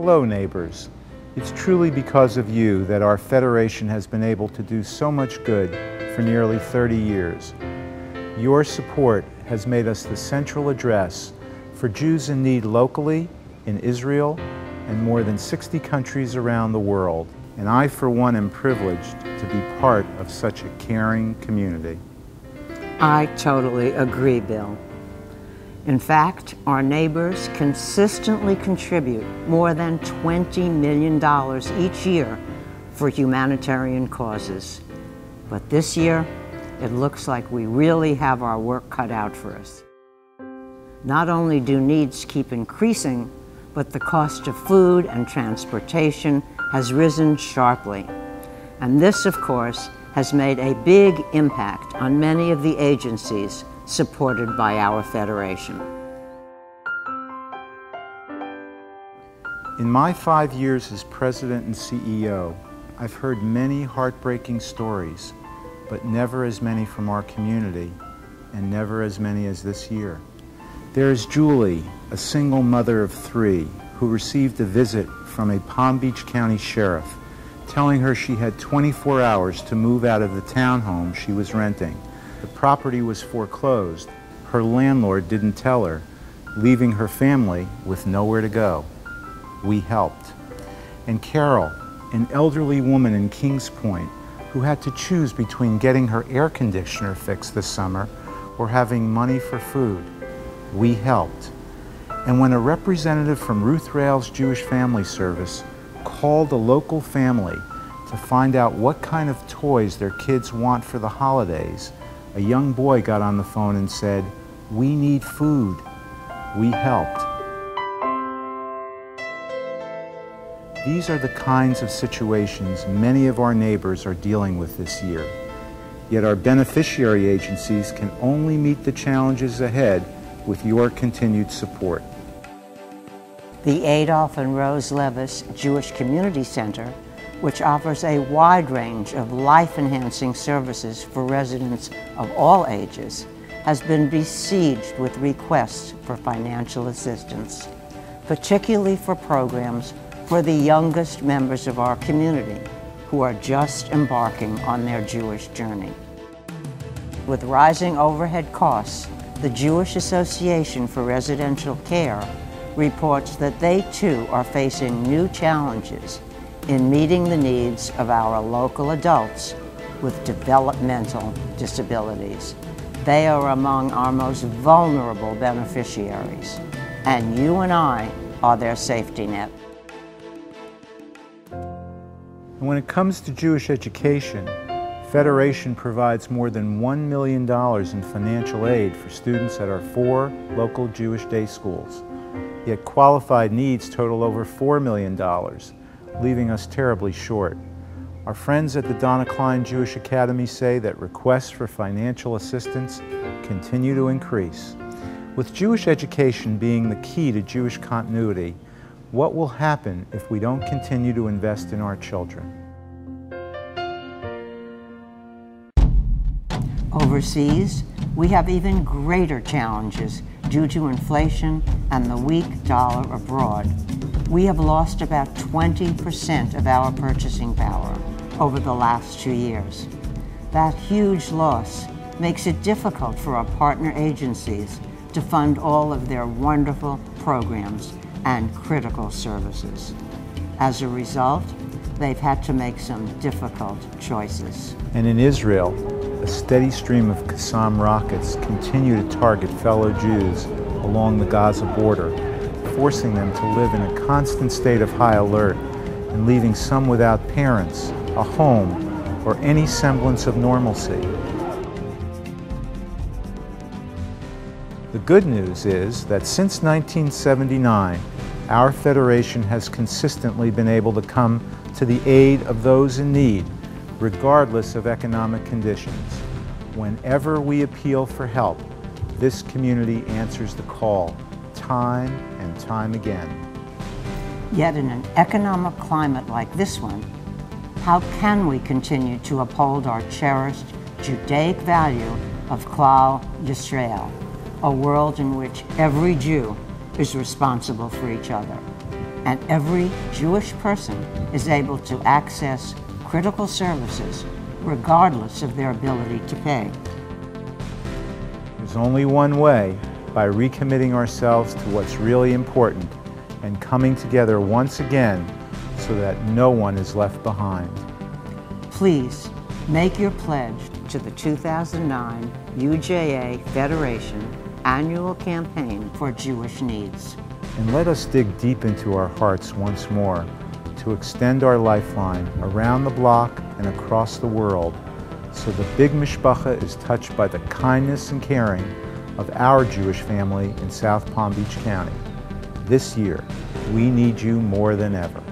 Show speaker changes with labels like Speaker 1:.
Speaker 1: Hello, neighbors. It's truly because of you that our Federation has been able to do so much good for nearly 30 years. Your support has made us the central address for Jews in need locally, in Israel, and more than 60 countries around the world. And I, for one, am privileged to be part of such a caring community.
Speaker 2: I totally agree, Bill. In fact, our neighbors consistently contribute more than $20 million each year for humanitarian causes. But this year, it looks like we really have our work cut out for us. Not only do needs keep increasing, but the cost of food and transportation has risen sharply. And this, of course, has made a big impact on many of the agencies supported by our Federation.
Speaker 1: In my 5 years as President and CEO, I've heard many heartbreaking stories, but never as many from our community, and never as many as this year. There is Julie, a single mother of 3, who received a visit from a Palm Beach County sheriff telling her she had 24 hours to move out of the townhome she was renting. The property was foreclosed. Her landlord didn't tell her, leaving her family with nowhere to go. We helped. And Carol, an elderly woman in Kings Point, who had to choose between getting her air conditioner fixed this summer or having money for food. We helped. And when a representative from Ruth Rail's Jewish Family Service called a local family to find out what kind of toys their kids want for the holidays, a young boy got on the phone and said, "We need food." We helped. These are the kinds of situations many of our neighbors are dealing with this year. Yet our beneficiary agencies can only meet the challenges ahead with your continued support.
Speaker 2: The Adolf and Rose Levis Jewish Community Center, which offers a wide range of life-enhancing services for residents of all ages, has been besieged with requests for financial assistance, particularly for programs for the youngest members of our community who are just embarking on their Jewish journey. With rising overhead costs, the Jewish Association for Residential Care reports that they too are facing new challenges in meeting the needs of our local adults with developmental disabilities. They are among our most vulnerable beneficiaries, and you and I are their safety net.
Speaker 1: And when it comes to Jewish education, Federation provides more than $1 million in financial aid for students at our 4 local Jewish day schools. Yet qualified needs total over $4 million, leaving us terribly short. Our friends at the Donna Klein Jewish Academy say that requests for financial assistance continue to increase. With Jewish education being the key to Jewish continuity, what will happen if we don't continue to invest in our children?
Speaker 2: Overseas, we have even greater challenges due to inflation and the weak dollar abroad. We have lost about 20% of our purchasing power over the last 2 years. That huge loss makes it difficult for our partner agencies to fund all of their wonderful programs and critical services. As a result, they've had to make some difficult choices.
Speaker 1: And in Israel, a steady stream of Qassam rockets continue to target fellow Jews along the Gaza border, forcing them to live in a constant state of high alert and leaving some without parents, a home, or any semblance of normalcy. The good news is that since 1979, our Federation has consistently been able to come to the aid of those in need, regardless of economic conditions. Whenever we appeal for help, this community answers the call, time and time again.
Speaker 2: Yet in an economic climate like this one, how can we continue to uphold our cherished Judaic value of Klal Yisrael, a world in which every Jew is responsible for each other? and every Jewish person is able to access critical services regardless of their ability to pay.
Speaker 1: There's only one way, by recommitting ourselves to what's really important and coming together once again so that no one is left behind.
Speaker 2: Please make your pledge to the 2009 UJA Federation Annual Campaign for Jewish Needs.
Speaker 1: And let us dig deep into our hearts once more to extend our lifeline around the block and across the world so the big mishpacha is touched by the kindness and caring of our Jewish family in South Palm Beach County. This year, we need you more than ever.